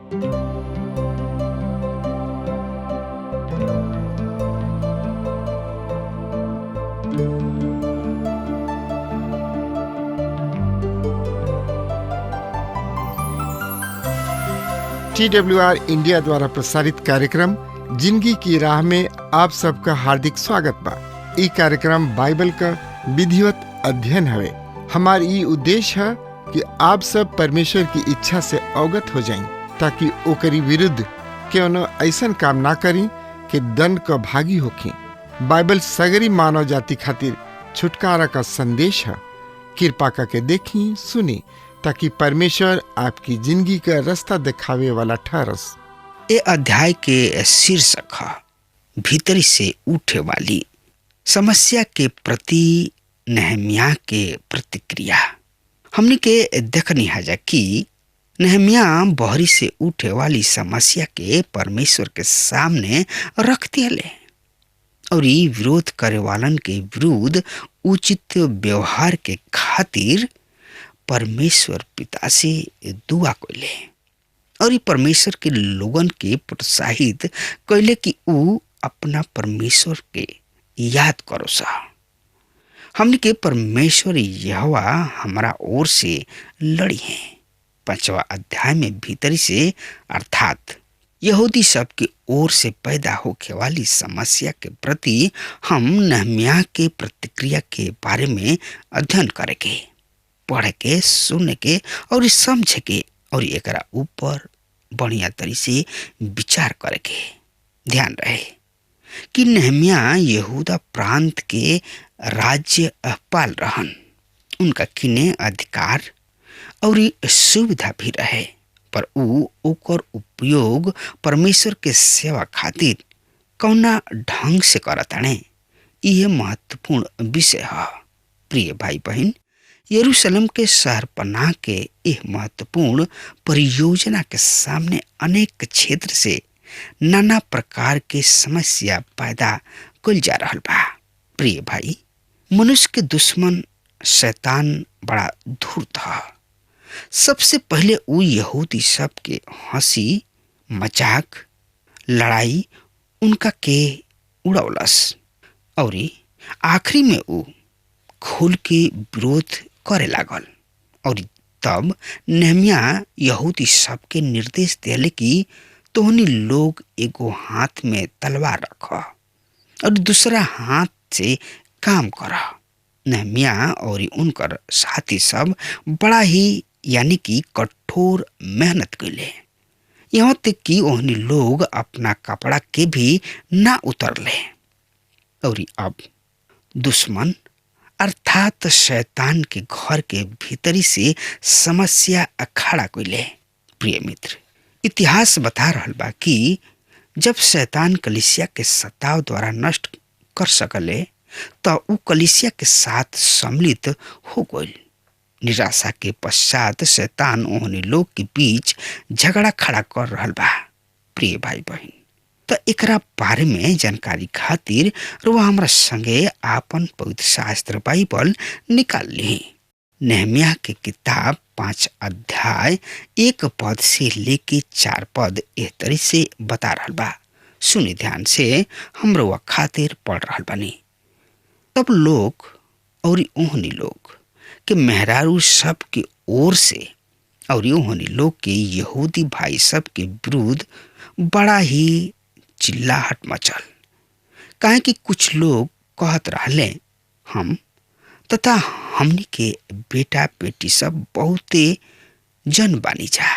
TWR India द्वारा प्रसारित कार्यक्रम जिंदगी की राह में आप सबका हार्दिक स्वागत बा। ई कार्यक्रम बाइबल का विधिवत अध्ययन हवे। हमार ई उद्देश्य है कि आप सब परमेश्वर की इच्छा से अवगत हो जाएं, ताकि ओकरी विरुद्ध क्यों ऐसन काम ना करी कि दंड का भागी होखी। बाइबल सगरी मानव जाति खातिर छुटकारा का संदेश है। कृपा करके देखी सुनी, ताकि परमेश्वर आपकी जिंदगी का रास्ता दिखावे वाला ठहरस। ए अध्याय के शीर्षक है भीतरी से उठे वाली समस्या के प्रति नहम्याह के प्रतिक्रिया। हमने के देखनी है कि नहम्याह बहरी से उठे वाली समस्या के परमेश्वर के सामने रख दिले और ये विरोध करे वालन के विरुद्ध उचित व्यवहार के खातिर परमेश्वर पिता से दुआ कइले और परमेश्वर के लोगन के प्रोत्साहित कइले कि ऊ अपना परमेश्वर के याद करो सा। हमने के परमेश्वर यहोवा हमारा ओर से लड़ी है। 5वां अध्याय में भीतरी से अर्थात यहूदी सब की ओर से पैदा होने वाली समस्या के प्रति हम नहम्याह के प्रतिक्रिया के बारे में अध्ययन करेंगे, पढ़ के, सुन के और समझ के और एकरा ऊपर बढ़िया तरी से विचार करके। ध्यान रहे कि नहम्याह यहूदा प्रांत के राज्यपाल रहन। उनका किने अधिकार और सुविधा भी रहे, पर ऊ ओकर उपयोग परमेश्वर के सेवा खातिर कौना ढंग से करताने, यह महत्वपूर्ण विषय है। प्रिय भाई बहन, यरूशलेम के शहर पनाह के यह महत्वपूर्ण परियोजना के सामने अनेक क्षेत्र से नाना प्रकार के समस्या पैदा कल जा रहा बा। प्रिय भाई, मनुष्य के दुश्मन शैतान बड़ा धूर्त है। सबसे पहले वो यहूदी सब के हंसी मजाक लड़ाई उनका के उड़ौलस और आखिरी में वो खुल के विरोध करे लागल और तब नहम्याह यहूदी सब के निर्देश दिले कि तोहनी लोग एगो हाथ में तलवार रख और दूसरा हाथ से काम कर। नहम्याह और उनकर साथी सब बड़ा ही यानी कि कठोर मेहनत कैले, यहाँ तक कि ओहनी लोग अपना कपड़ा के भी ना उतरले और अब दुश्मन अर्थात शैतान के घर के भीतरी से समस्या खड़ा कइले। प्रिय मित्र, इतिहास बता रहल बा कि जब शैतान कलीसिया के सताव द्वारा नष्ट कर सकले तो ऊ कलीसिया के साथ सम्मिलित हो गइल। निराशा के पश्चात शैतान ओहनी लोग के बीच झगड़ा खड़ा कर रहल बा। प्रिय भाई बहन, तो एकरा बारे में जानकारी खातिर रुआ हमरा संगे आपन पवित्र शास्त्र बाइबल निकाल ली। नहम्याह के किताब 5 अध्याय 1 पद से लेके 4 पद एह तरी से बता रहल बा। सुनी ध्यान से, हम रुआ खातिर पढ़ रहल बानी। तब लोग और ओहनी लोग के मेहरारू सब के ओर से और ओहनी लोग के यहूदी भाई सब के विरुद्ध बड़ा ही चिल्लाहट मचल, काहे कि कुछ लोग कहत रहले हम तथा हमनी के बेटा बेटी सब बहुते जन बानी जा,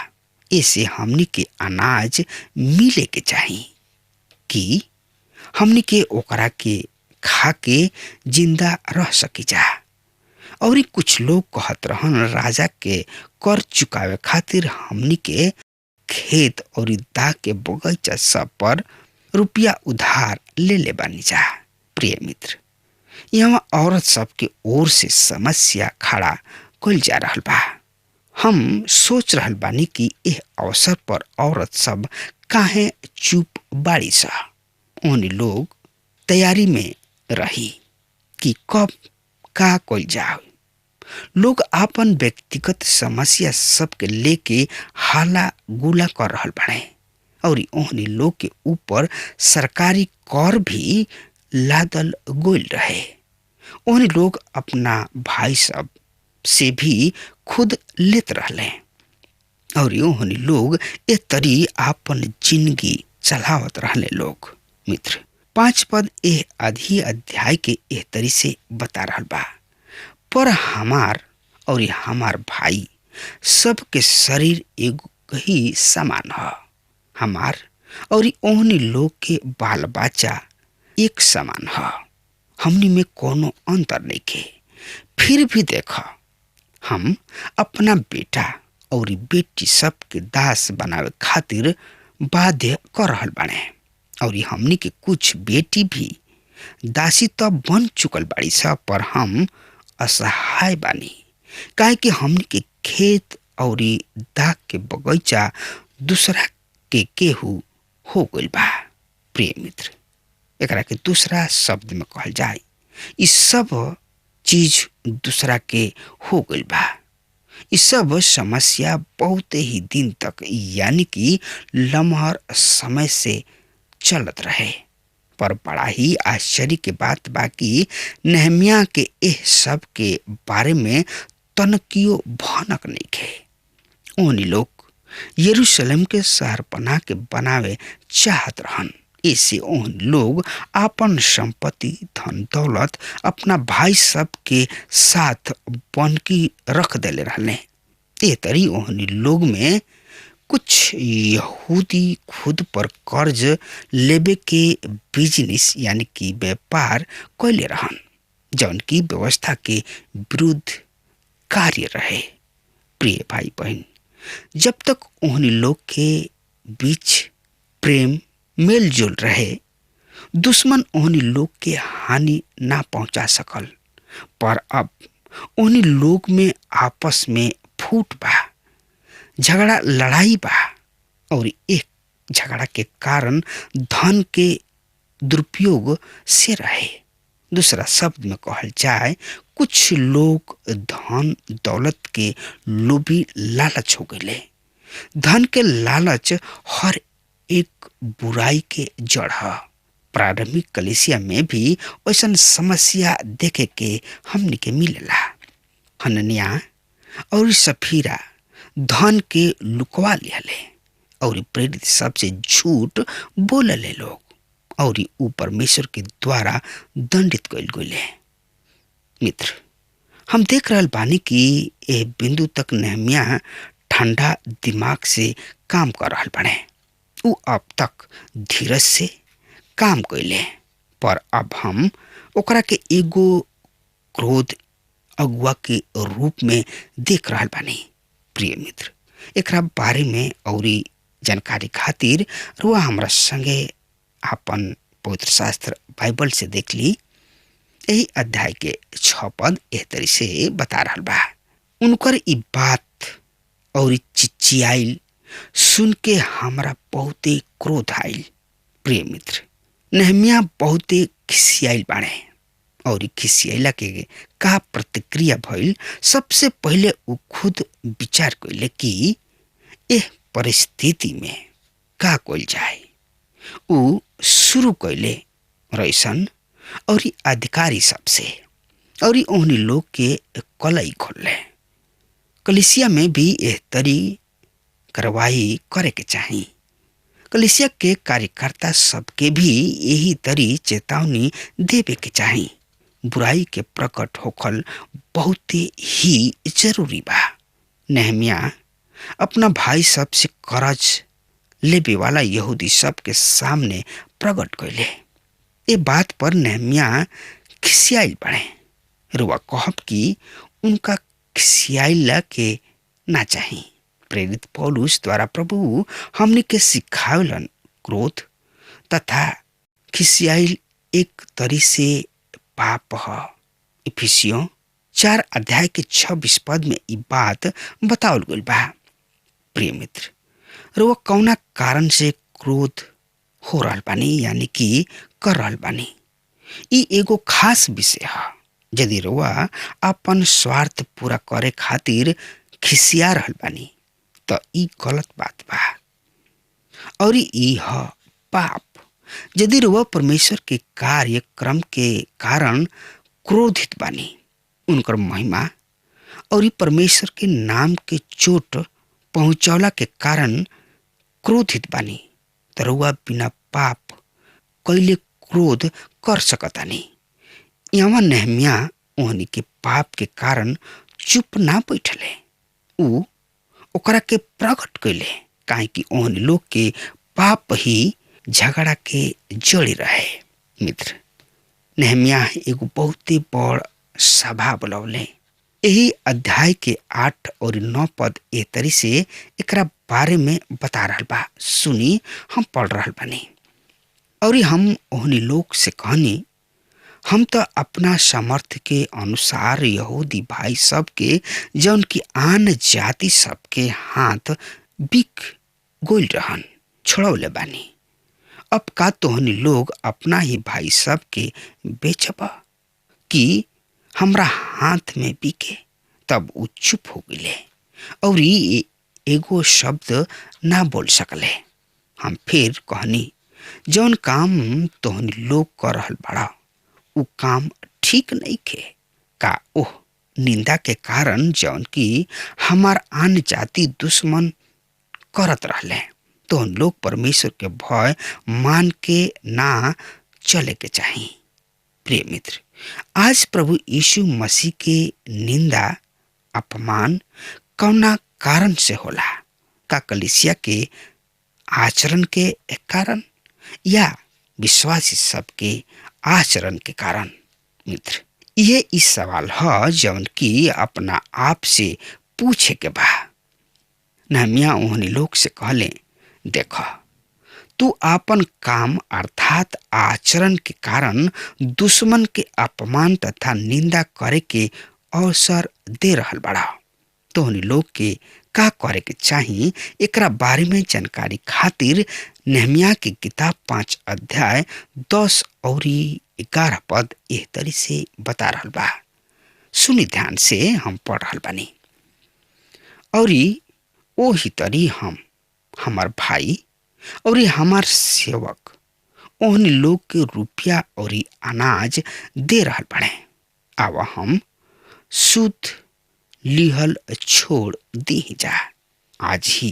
ऐसे हमनी के अनाज मिले के चाहिए कि हमनी के ओकरा के खा के जिंदा रह सकी जा। और कुछ लोग कहत रहन राजा के कर चुकावे खातिर हमनी के खेत और दाग के बगीचा सब पर रुपया उधार ले ले बानी जा। प्रिय मित्र, यहाँ औरत सब के ओर से समस्या खड़ा कइल जा रहल बा। हम सोच रहल बानी कि यह अवसर पर औरत सब काहे चुप बाड़ी सा। उन्हीं लोग तैयारी में रही कि कब का कइल जाए। लोग आपन व्यक्तिगत समस्या सबके लेके हाला गुला कर रहल बाड़े और ओहनी लोग के ऊपर सरकारी कर भी लादल गोल रहे। ओहनी लोग अपना भाई सब से भी खुद लेत रहले और ओहनी लोग ए तरी आपन जिंदगी चलावत रहले लोग। मित्र, 5 पद ए आधी अध्याय के ए तरी से बता रहल बा, पर हमार और हमार भाई सबके शरीर एगो ही समान ह। हमार और ओहनी लोग के बाल बच्चा एक समान ह, हमनी में कोनो अंतर नहीं के। फिर भी देखा, हम अपना बेटा और बेटी सबके दास बनावे खातिर बाध्य कर रहल बाड़े और हमनी के कुछ बेटी भी दासी तो बन चुकल बाड़ी सब, पर हम असहाय बानी काहे कि हमनी के खेत और दाग के बगीचा दूसरा के केहू हो गइल बा। प्रिय मित्र, एकरा के दूसरा शब्द में कहल जाए, इस सब चीज दूसरा के हो गइल बा। इस सब समस्या बहुत ही दिन तक यानी कि लम्हर समय से चलत रहे, पर बड़ा ही आश्चर्य के बात बाकी नहमिया के एह सब के बारे में तनकियो भनक नहीं खे। ओहनी लोग यरूशलेम के शहर बना के बनावे चाहत रहन। ऐसे ओहन लोग आपन संपत्ति धन दौलत अपना भाई सब के साथ बनकी रख देले रहले। ए तरी ओहनी लोग में कुछ यहूदी खुद पर कर्ज लेबे के बिजनेस यानी कि व्यापार कैले रहन, जौन की व्यवस्था के विरुद्ध कार्य रहे। प्रिय भाई बहन, जब तक ओहनी लोग के बीच प्रेम मेल जोल रहे, दुश्मन ओहनी लोग के हानि ना पहुंचा सकल। पर अब ओहनी लोग में आपस में फूट बा, झगड़ा लड़ाई बा और एक झगड़ा के कारण धन के दुरुपयोग से रहे। दूसरा शब्द में कहल जाए, कुछ लोग धन दौलत के लोभी लालच हो गए। धन के लालच हर एक बुराई के जड़ है। प्रारंभिक कलीसिया में भी ऐसा समस्या देखे के हमनी के मिलेला। हनन्याह और सफीरा धन के लुकवा लियाले और प्रेरित सबसे झूठ बोलले लोग और ऊ परमेश्वर के द्वारा दंडित कइल गइले। मित्र, हम देख रहल बानी कि ए बिंदु तक नहमिया ठंडा दिमाग से काम कर रहल बाड़े। ऊ अब तक धीरज से काम कइले, पर अब हम ओकरा के एगो क्रोध अगुआ के रूप में देख रहल बानी। प्रिय मित्र, एकरा बारे में औरी जानकारी खातिर रुआ हमरा संगे आपन पवित्र शास्त्र बाइबल से देख ली। यही अध्याय के 6 पद एह तरी से बता रहल बा। उनकर ई बात और चिचियाइल सुन के हमरा बहुते क्रोध आइल। प्रिय मित्र, नहमिया बहुते खिसियाइल बाड़े और खिसियाइला के का प्रतिक्रिया भइल। सबसे पहले ऊ खुद विचार कइले कि एह परिस्थिति में का कइल जाए। ऊ शुरू कइले रईसन और अधिकारी सबसे और ओहनी लोग के कलई खोलले। कलिसिया में भी एह तरी कार्रवाई करे के चाही। कलिसिया के कार्यकर्ता सबके भी यही तरी चेतावनी देवे के चाही। बुराई के प्रकट होखल बहुत ही जरूरी बा। नहमिया अपना भाई सब से कर्ज लेबे वाला यहूदी सब के सामने प्रकट कइले। ए बात पर नहमिया खिसियाइल बाड़े। रुआ कहब कि उनका खिसियाइला के ना चाही। प्रेरित पौलुस द्वारा प्रभु हमने के सिखावलन क्रोध तथा खिसियाइल एक तरी से पाप है। इफिसियों 4 अध्याय के 26 पद में ई बात बतावल गइल बा। प्रिय मित्र, रुआ कौना कारण से क्रोध हो रहल बानी यानी कि कर रहल बानी, ई एगो खास विषय है। यदि रउआ अपन स्वार्थ पूरा करे खातिर खिसिया रहल बानी तो ई गलत बात बा और ई ह पाप। यदि रउआ परमेश्वर के कार्यक्रम के कारण क्रोधित बानी, उनकर महिमा और ई परमेश्वर के नाम के चोट पहुंचौला के कारण क्रोधित बानी, तो रउआ बिना पाप कैले क्रोध कर सकतानी। यहाँ नेहमिया ओहनी के पाप के कारण चुप ना बैठले, ऊ ओकरा के प्रकट कैले, काहे कि ओहनी लोग के पाप ही झगड़ा के जड़ी रहे। मित्र, नेहमिया एगो बहुत ही बड़ सभा बुलौले। यही अध्याय के 8 और 9 पद ए तरी से एकरा बारे में बता रहल बा। सुनी, हम पढ़ रहल बानी। और हम ओहनी लोग से कहनी, हम तो अपना सामर्थ्य के अनुसार यहूदी भाई सब के जौन की आन जाति सब के हाथ बिक गोल रहन छोड़ौले बानी। अब का तोहनी लोग अपना ही भाई सब के बेचबा कि हमरा हाथ में बिके? तब उ चुप हो गए और एगो शब्द ना बोल सकले। हम फिर कहनी, जौन काम तोहनी लोग कर रहल बड़ा उ काम ठीक नहीं खे का? ओह निंदा के कारण जौन की हमार आन जाति दुश्मन करत रहले, तो उन लोग परमेश्वर के भय मान के ना चले के चाहिए। प्रिय मित्र, आज प्रभु यीशु मसीह के निंदा अपमान कौना कारण से होला? का कलीसिया के आचरण के कारण या विश्वासी सबके आचरण के कारण? मित्र, यह इस सवाल है जौन की अपना आप से पूछे के बा। नेहमिया ओहनी लोग से कहले, देखो, तू आपन काम अर्थात आचरण के कारण दुश्मन के अपमान तथा निंदा करे के अवसर दे रहल बड़ा। तोहनी लोग के का करे के चाहिए, एकरा बारे में जानकारी खातिर नेहमिया की किताब 5 अध्याय 10 और 11 पद एह तरी से बता रहल बा। सुनी ध्यान से, हम पढ़ रहल बानी। और ओही तरी हम हमार भाई और हमार सेवक ओहनी लोग के रुपया और अनाज दे रहल बड़े। आवा हम सुध लिहल छोड़ दी जा। आज ही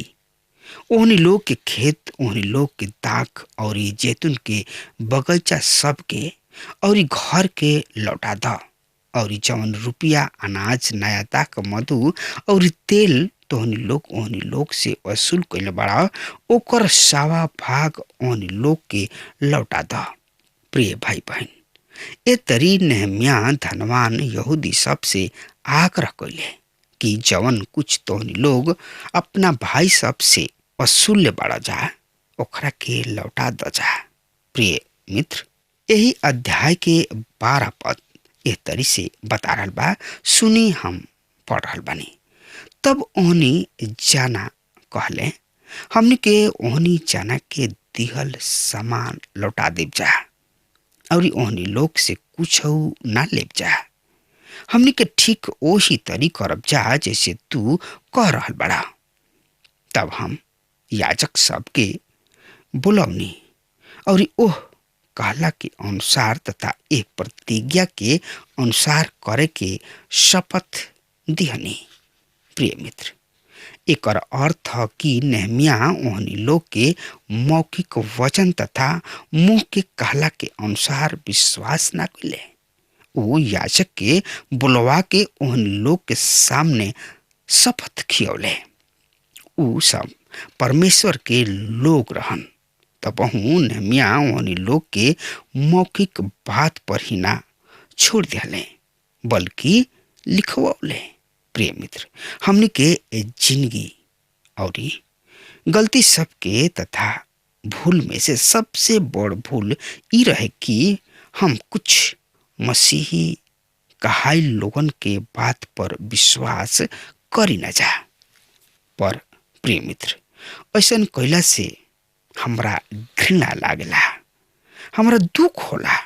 ओहनी लोग के खेत, ओहनी लोग के दाख और जैतून के बगीचा सब के और घर के लौटा द। और जवन रुपया अनाज नया दाख मधु और तेल तोहनी लोग से वसूल कैले बड़ा, ओकर 1.25 भाग ओहनी लोग के लौटा द। प्रिय भाई बहन, ए तरी नेहमिया धनवान यहूदी सब से आग्रह कैले कि जवन कुछ तोहनी लोग अपना भाई सब से वसूल बड़ा जा, ओकरा के लौटा द जा। प्रिय मित्र, यही अध्याय के 12 पद एह तरी से बता रहल बा। सुनी, हम पढ़ रहल बानी। तब ओहनी जाना कहले, हमनी के ओहनी जाना के दिहल सामान लौटा देव जा और ओहनी लोग से कुछ ना लेव जा। हमनी के ठीक ओही तरी करब जा जैसे तू कह रहल बड़ा। तब हम याजक सब के बुलौनी और ओह कहला के अनुसार तथा एक प्रतिज्ञा के अनुसार करे के शपथ दिहनी। प्रिय मित्र, एक अर्थ है कि नेहमिया ओहनी लोग के मौखिक वचन तथा मुंह के कहला के अनुसार विश्वास न कैले। वो याजक के बुलवा के ओहनी लोग के सामने शपथ खियौले। उ सब परमेश्वर के लोग रहन। तब नेहमिया ओहनी लोग के मौखिक बात पर ही ना छोड़ दिले, बल्कि लिखवले। प्रिय मित्र, हमने के जिंदगी और गलती सबके तथा भूल में से सबसे बड़ भूल ई रहे कि हम कुछ मसीही कहाई लोगन के बात पर विश्वास करी न जा। पर प्रिय मित्र, ऐसन कैला से हमरा घृणा लागेला, हमरा दुख होला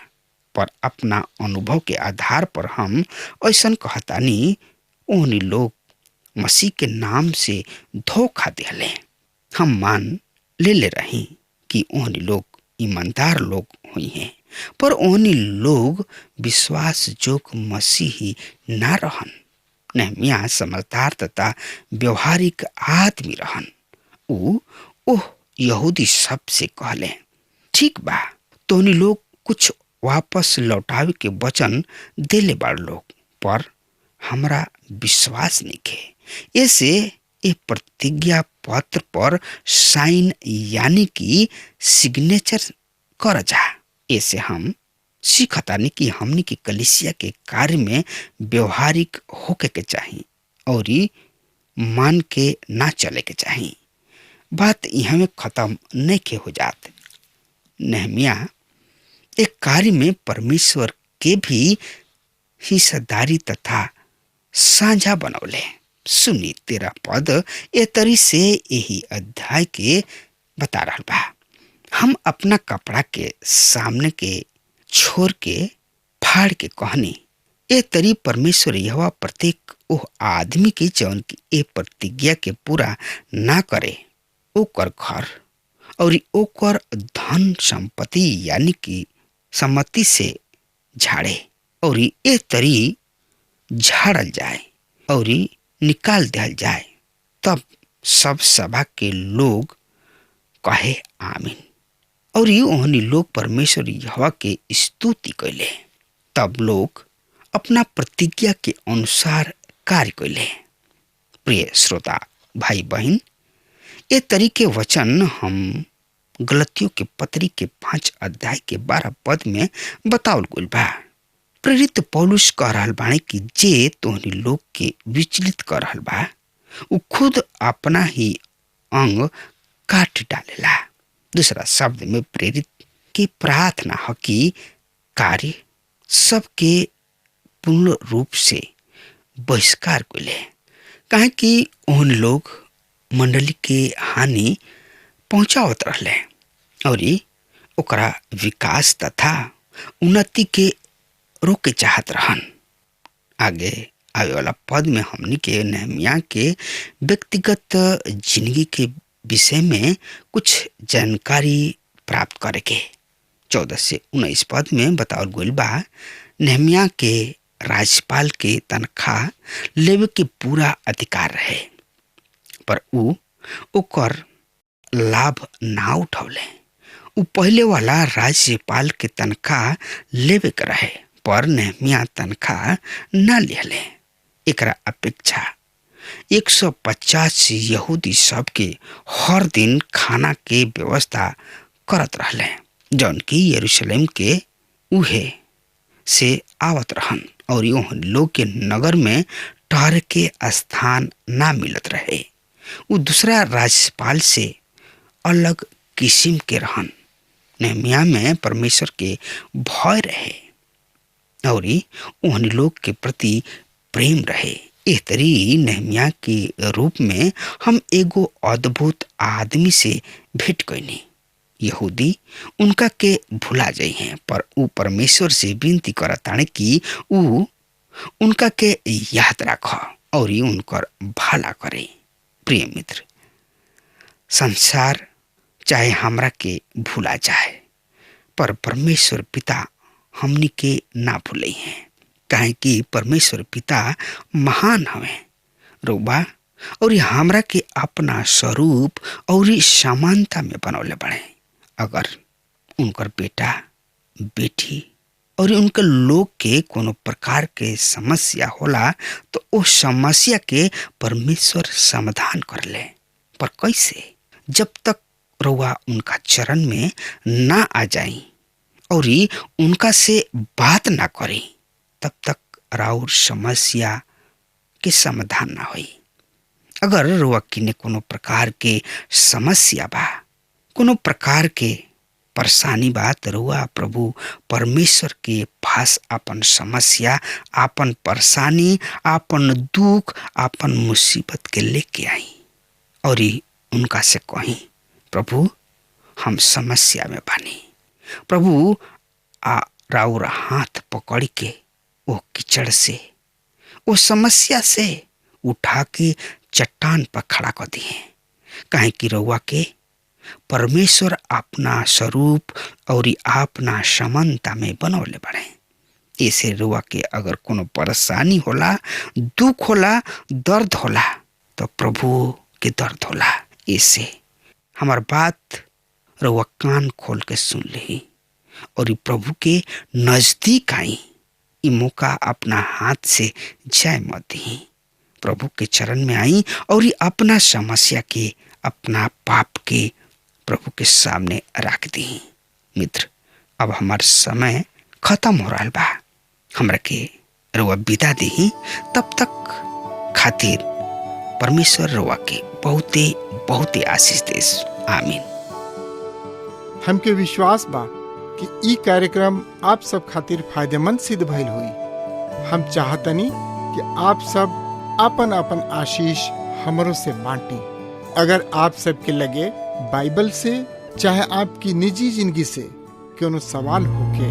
पर अपना अनुभव के आधार पर हम ऐसा कहतानी, ओहनी लोग मसीह के नाम से धोखा दिले। हम मान ले रही कि ओहनी लोग ईमानदार लोग हुई हैं, पर ओहनी लोग विश्वास जोग मसीही ना रहन। नहमिया समझदार तथा व्यवहारिक आदमी रहन। ओह यहूदी सब से कहले, ठीक बा, तोहनी लोग कुछ वापस लौटावे के वचन देले बाड़ लोग, पर हमरा विश्वास नहीं के। ऐसे ए प्रतिज्ञा पत्र पर साइन यानी कि सिग्नेचर कर जा। ऐसे हम सीखतानी कि हमनी की कलीसिया के कार्य में व्यवहारिक होके के चाहिए और मान के ना चले के चाहिए। बात यहाँ में खत्म नहीं के हो जात। नहमिया एक कार्य में परमेश्वर के भी हिस्सेदारी तथा साझा बनौले। सुनी 13 पद ए तरी से यही अध्याय के बता रहा बा। हम अपना कपड़ा के सामने के छोड़ के फाड़ के कहनी, ए तरी परमेश्वर यहोवा प्रत्येक ओह आदमी के जौन की ए प्रतिज्ञा के पूरा ना करे, ओकर घर और ओकर धन संपत्ति यानी कि सम्मति से झाड़े और ए तरी झाड़ल जाए और निकाल दिया जाए। तब सब सभा के लोग कहे आमीन। और ओहनी लोग परमेश्वर यहोवा के स्तुति कैले। तब लोग अपना प्रतिज्ञा के अनुसार कार्य कैले। प्रिय श्रोता भाई बहन, ये तरीके वचन हम गलतियों के पत्री के 5 अध्याय के 12 पद में बतावल गइल बा। प्रेरित पौलुस कह रहल बाणे कि जे तोहनी लोग के विचलित कर रहल बा, उ खुद अपना ही अंग काट डालेला। दूसरा शब्द में प्रेरित की प्रार्थना है कि कार्य सबके पूर्ण रूप से बहिष्कार कइले, काहे कि उन लोग मंडली के हानि पहुंचावत रहले और ओकरा विकास तथा उन्नति के रोके चाहत रहन। आगे आवे वाला पद में हमनी के नहमिया के व्यक्तिगत जिंदगी के विषय में कुछ जानकारी प्राप्त करे के 14 से 19 पद में बतावल गइल बा। नहमिया के राज्यपाल के तनख्वाह लेवे के पूरा अधिकार रहे, पर उ ओकर लाभ ना उठौले। उ पहले वाला राज्यपाल के तनख्वाह लेवे के रहे, पर नहमिया तनख्वाह ना लिहले। एकरा अपेक्षा 150 यहूदी सब के हर दिन खाना के व्यवस्था करत रहले, जौन की यरूशलेम के उहे से आवत रहन और यो लोग के नगर में ठहर के स्थान ना मिलत रहे। उ दूसरा राज्यपाल से अलग किस्म के रहन। नहमिया में परमेश्वर के भय रहे और उन लोग के प्रति प्रेम रहे। इस तरी नहमिया के रूप में हम एगो अद्भुत आदमी से भेंट कइनी। यहूदी उनका के भुला जाई हैं, पर उ परमेश्वर से विनती करताने कि उ उनका के याद रख और उनकर भला करे। प्रिय मित्र, संसार चाहे हमरा के भुला जाए, पर परमेश्वर पिता हमनी के ना भूले हैं, काहे कि परमेश्वर पिता महान हवे। रोबा और हमरा के अपना स्वरूप और समानता में बनौले बने। अगर उनकर बेटा बेटी और उनके लोग के कोनो प्रकार के समस्या होला तो उस समस्या के परमेश्वर समाधान कर ले। पर कैसे? जब तक रउआ उनका चरण में ना आ जाई और उनका से बात ना करी, तब तक राउर समस्या के समाधान ना होई। अगर रउआ किने कोनो प्रकार के समस्या बा, कोनो प्रकार के परेशानी बा, तो रउआ प्रभु परमेश्वर के पास अपन समस्या, अपन परेशानी, अपन दुख, अपन मुसीबत के लेके आई और उनका से कही, प्रभु हम समस्या में बानी, प्रभु राउर हाथ पकड़ के वो कीचड़ से, वो समस्या से उठा के चट्टान पर खड़ा कर दिए। काहे कि रउआ के परमेश्वर अपना स्वरूप और अपना समानता में बनौले बड़े। ऐसे रउआ के अगर कोनो परेशानी होला, दुख होला, दर्द होला, तो प्रभु के दर्द होला। ऐसे हमार बात रउआ कान खोल के सुन ली और प्रभु के नजदीक आई। ई मौका अपना हाथ से जाय मत दी। प्रभु के चरण में आई और अपना समस्या के, अपना पाप के प्रभु के सामने रख दी। मित्र, अब हमार समय खत्म हो रहा बा, हमरा के रउआ विदा दी। तब तक खातिर परमेश्वर रउआ के बहुते बहुते आशीष देस। आमीन। हमके विश्वास बा कि ई कार्यक्रम आप सब खातिर फायदेमंद सिद्ध भइल हुई। हम चाहतनी कि आप सब अपन अपन आशीष हमरों से बांटी। अगर आप सबके लगे बाइबल से चाहे आपकी निजी जिंदगी से कोनो सवाल होके,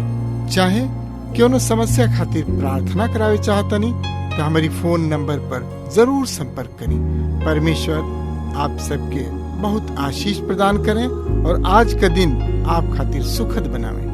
चाहे कोनो समस्या खातिर प्रार्थना करावे चाहतनी, तो हमारी फोन नंबर पर जरूर संपर्क करें। परमेश्वर आप सबके बहुत आशीष प्रदान करें और आज का दिन आप खातिर सुखद बनावे।